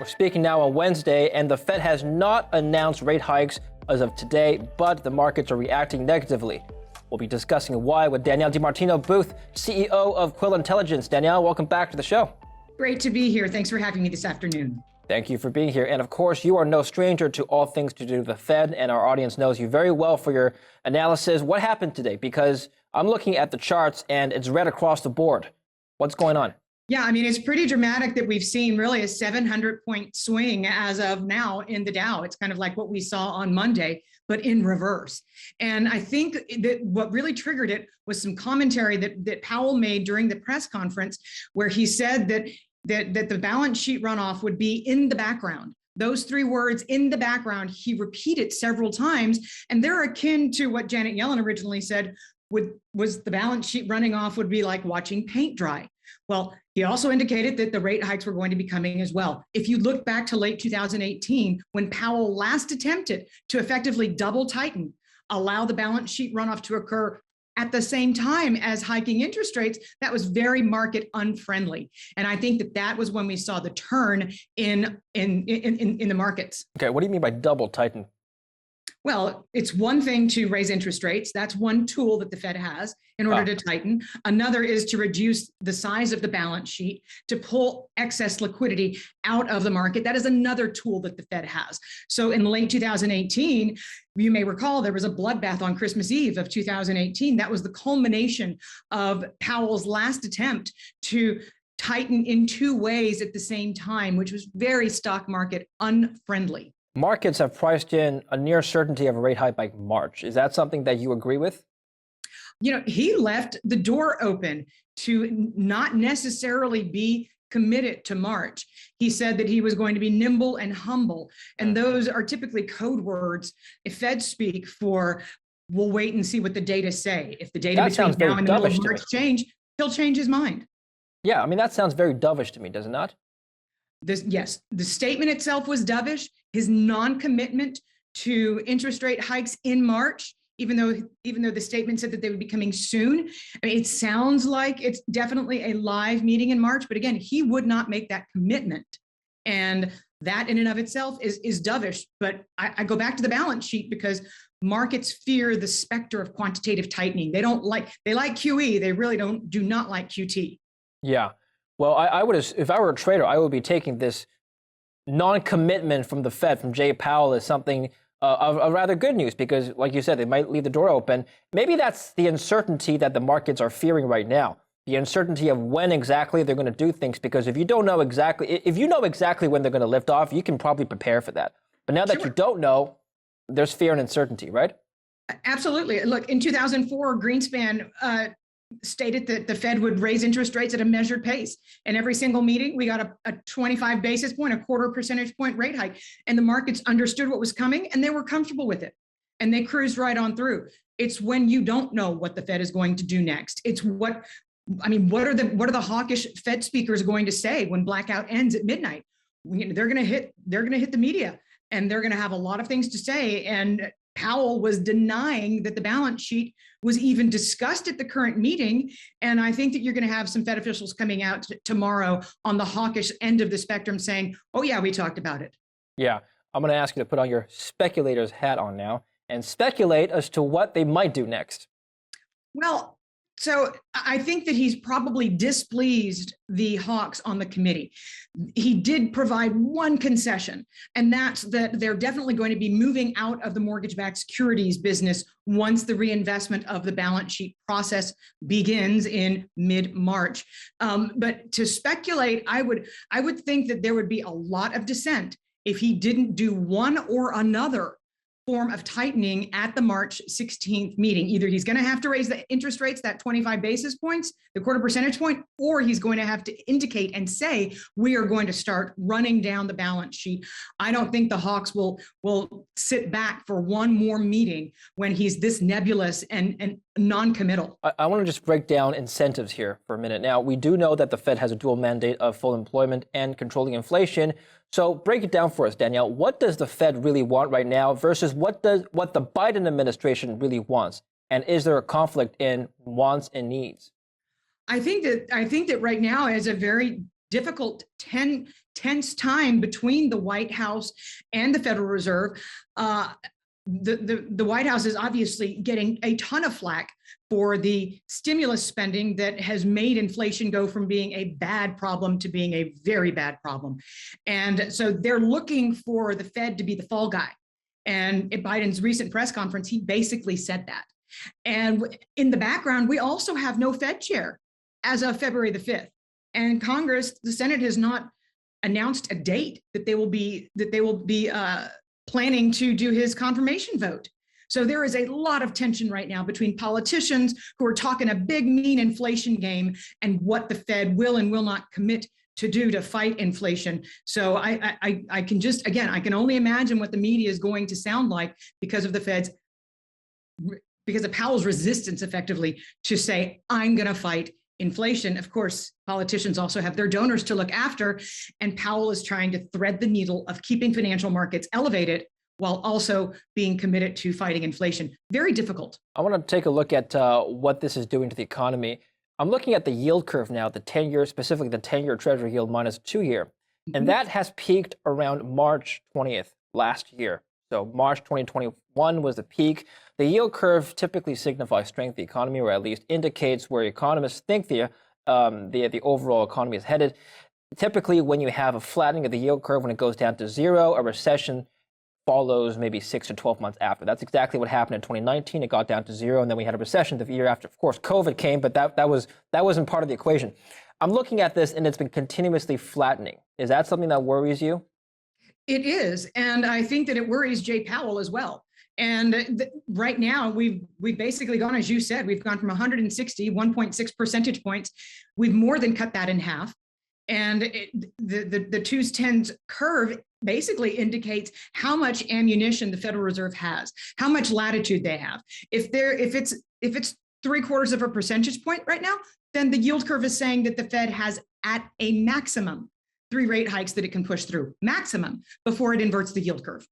We're speaking now on Wednesday, and the Fed has not announced rate hikes as of today, but the markets are reacting negatively. We'll be discussing why with Danielle DiMartino Booth, CEO of Quill Intelligence. Danielle, welcome back to the show. Great to be here. Thanks for having me this afternoon. Thank you for being here. And of course, you are no stranger to all things to do with the Fed, and our audience knows you very well for your analysis. What happened today? Because I'm looking at the charts and it's red across the board. What's going on? Yeah, I mean, it's pretty dramatic that we've seen really a 700-point swing as of now in the Dow. It's kind of like what we saw on Monday, but in reverse. And I think that what really triggered it was some commentary that Powell made during the press conference, where he said that the balance sheet runoff would be in the background. Those three words, in the background, he repeated several times, and they're akin to what Janet Yellen originally said was the balance sheet running off would be like watching paint dry. Well, he also indicated that the rate hikes were going to be coming as well. If you look back to late 2018, when Powell last attempted to effectively double tighten, allow the balance sheet runoff to occur at the same time as hiking interest rates, that was very market unfriendly. And I think that was when we saw the turn in the markets. Okay, what do you mean by double tighten? Well, it's one thing to raise interest rates. That's one tool that the Fed has in order to tighten. Another is to reduce the size of the balance sheet, to pull excess liquidity out of the market. That is another tool that the Fed has. So in late 2018, you may recall there was a bloodbath on Christmas Eve of 2018. That was the culmination of Powell's last attempt to tighten in two ways at the same time, which was very stock market unfriendly. Markets have priced in a near certainty of a rate hike by March. Is that something that you agree with? You know, he left the door open to not necessarily be committed to March. He said that he was going to be nimble and humble. And those are typically code words if Fed speak for, we'll wait and see what the data say. If the data between now and the middle of March change, he'll change his mind. Yeah, I mean, that sounds very dovish to me, does it not? Yes, the statement itself was dovish. His non-commitment to interest rate hikes in March, even though the statement said that they would be coming soon. I mean, it sounds like it's definitely a live meeting in March, but again, he would not make that commitment. And that in and of itself is dovish. But I go back to the balance sheet because markets fear the specter of quantitative tightening. They like QE, they really do not like QT. Yeah. Well, I would, if I were a trader, I would be taking this non-commitment from the Fed, from Jay Powell, as something of rather good news, because like you said, they might leave the door open. Maybe that's the uncertainty that the markets are fearing right now, the uncertainty of when exactly they're going to do things, because if you know exactly when they're going to lift off, you can probably prepare for that. But now that you don't know, there's fear and uncertainty, right? Absolutely. Look, in 2004, Greenspan stated that the Fed would raise interest rates at a measured pace. And every single meeting, we got a 25 basis point, a quarter percentage point rate hike. And the markets understood what was coming and they were comfortable with it. And they cruised right on through. It's when you don't know what the Fed is going to do next. It's what are the hawkish Fed speakers going to say when blackout ends at midnight? They're going to hit the media and they're going to have a lot of things to say. And Powell was denying that the balance sheet was even discussed at the current meeting. And I think that you're going to have some Fed officials coming out tomorrow on the hawkish end of the spectrum saying, oh, yeah, we talked about it. Yeah, I'm going to ask you to put on your speculator's hat on now and speculate as to what they might do next. Well, so I think that he's probably displeased the hawks on the committee. He did provide one concession, and that's that they're definitely going to be moving out of the mortgage-backed securities business once the reinvestment of the balance sheet process begins in mid-March. But to speculate, I would think that there would be a lot of dissent if he didn't do one or another form of tightening at the March 16th meeting. Either he's going to have to raise the interest rates, that 25 basis points, the quarter percentage point, or he's going to have to indicate and say, we are going to start running down the balance sheet. I don't think the hawks will sit back for one more meeting when he's this nebulous and non-committal. I want to just break down incentives here for a minute. Now, we do know that the Fed has a dual mandate of full employment and controlling inflation. So break it down for us, Danielle. What does the Fed really want right now versus what the Biden administration really wants? And is there a conflict in wants and needs? I think that right now is a very difficult, tense time between the White House and the Federal Reserve. The White House is obviously getting a ton of flack for the stimulus spending that has made inflation go from being a bad problem to being a very bad problem. And so they're looking for the Fed to be the fall guy. And at Biden's recent press conference, he basically said that. And in the background, we also have no Fed chair as of February the 5th. And Congress, the Senate has not announced a date that they will be planning to do his confirmation vote. So there is a lot of tension right now between politicians who are talking a big, mean inflation game and what the Fed will and will not commit to do to fight inflation. So I can just, again, I can only imagine what the media is going to sound like because of Powell's resistance effectively to say, I'm going to fight inflation. Of course, politicians also have their donors to look after, and Powell is trying to thread the needle of keeping financial markets elevated while also being committed to fighting inflation. Very difficult. I want to take a look at what this is doing to the economy. I'm looking at the yield curve now, the 10-year, specifically the 10-year Treasury yield minus 2-year. And that has peaked around March 20th last year. So March 2021 was the peak. The yield curve typically signifies strength of the economy, or at least indicates where economists think the overall economy is headed. Typically, when you have a flattening of the yield curve, when it goes down to zero, a recession follows maybe 6 to 12 months after. That's exactly what happened in 2019. It got down to zero, and then we had a recession the year after. Of course, COVID came, but that wasn't part of the equation. I'm looking at this, and it's been continuously flattening. Is that something that worries you? It is, and I think that it worries Jay Powell as well. And right now, we've basically gone, as you said, we've gone from 160, 1.6 percentage points. We've more than cut that in half. And the 2s-10s curve basically indicates how much ammunition the Federal Reserve has, how much latitude they have. If it's 0.75 of a percentage point right now, then the yield curve is saying that the Fed has at a maximum 3 rate hikes that it can push through, maximum, before it inverts the yield curve.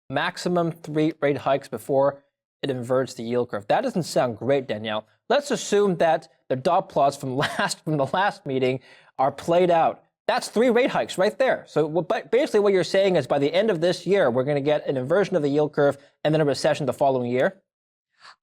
Maximum 3 rate hikes before it inverts the yield curve. That doesn't sound great, Danielle. Let's assume that the dot plots from the last meeting are played out. That's 3 rate hikes right there. So basically what you're saying is by the end of this year, we're going to get an inversion of the yield curve and then a recession the following year.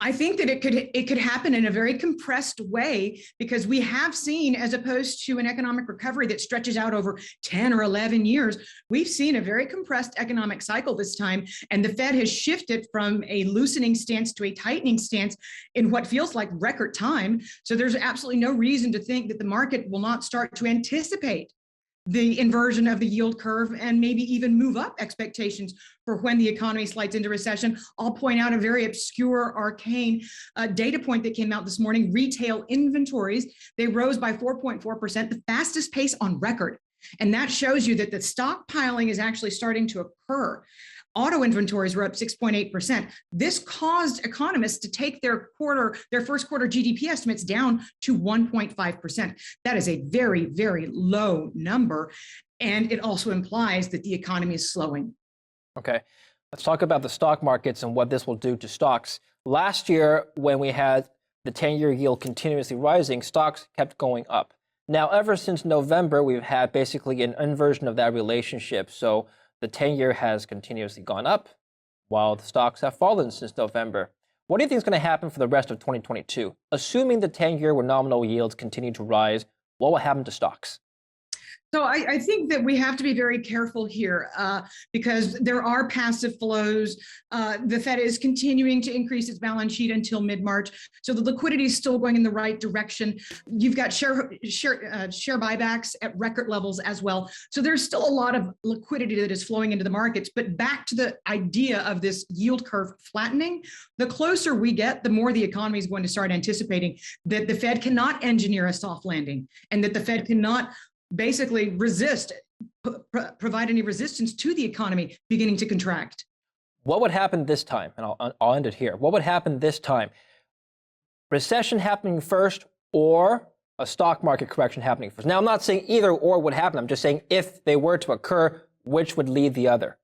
I think that it could happen in a very compressed way, because we have seen, as opposed to an economic recovery that stretches out over 10 or 11 years, we've seen a very compressed economic cycle this time. And the Fed has shifted from a loosening stance to a tightening stance in what feels like record time. So there's absolutely no reason to think that the market will not start to anticipate the inversion of the yield curve and maybe even move up expectations for when the economy slides into recession. I'll point out a very obscure, arcane data point that came out this morning. Retail inventories, they rose by 4.4%, the fastest pace on record. And that shows you that the stockpiling is actually starting to occur. Auto inventories were up 6.8%. This caused economists to take their first quarter GDP estimates down to 1.5%. That is a very, very low number. And it also implies that the economy is slowing. Okay, let's talk about the stock markets and what this will do to stocks. Last year, when we had the 10-year yield continuously rising, stocks kept going up. Now, ever since November, we've had basically an inversion of that relationship. So the 10-year has continuously gone up, while the stocks have fallen since November. What do you think is going to happen for the rest of 2022? Assuming the 10-year where nominal yields continue to rise, what will happen to stocks? So I think that we have to be very careful here because there are passive flows. The Fed is continuing to increase its balance sheet until mid-March. So the liquidity is still going in the right direction. You've got share buybacks at record levels as well. So there's still a lot of liquidity that is flowing into the markets. But back to the idea of this yield curve flattening, the closer we get, the more the economy is going to start anticipating that the Fed cannot engineer a soft landing and that the Fed cannot basically provide any resistance to the economy beginning to contract. What would happen this time? And I'll end it here. What would happen this time? Recession happening first or a stock market correction happening first? Now, I'm not saying either or would happen. I'm just saying if they were to occur, which would lead the other?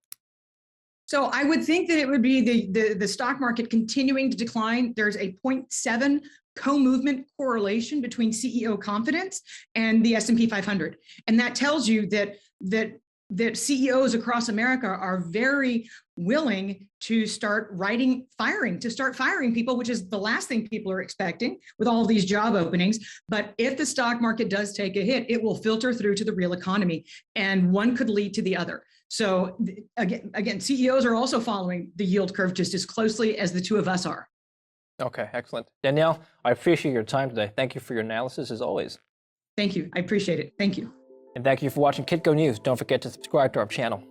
So I would think that it would be the stock market continuing to decline. There's a 0.7 co-movement correlation between CEO confidence and the S&P 500. And that tells you that CEOs across America are very willing to start firing people, which is the last thing people are expecting with all these job openings. But if the stock market does take a hit, it will filter through to the real economy, and one could lead to the other. So again, CEOs are also following the yield curve just as closely as the two of us are. Okay, excellent. Danielle, I appreciate your time today. Thank you for your analysis as always. Thank you. I appreciate it. Thank you. And thank you for watching Kitco News. Don't forget to subscribe to our channel.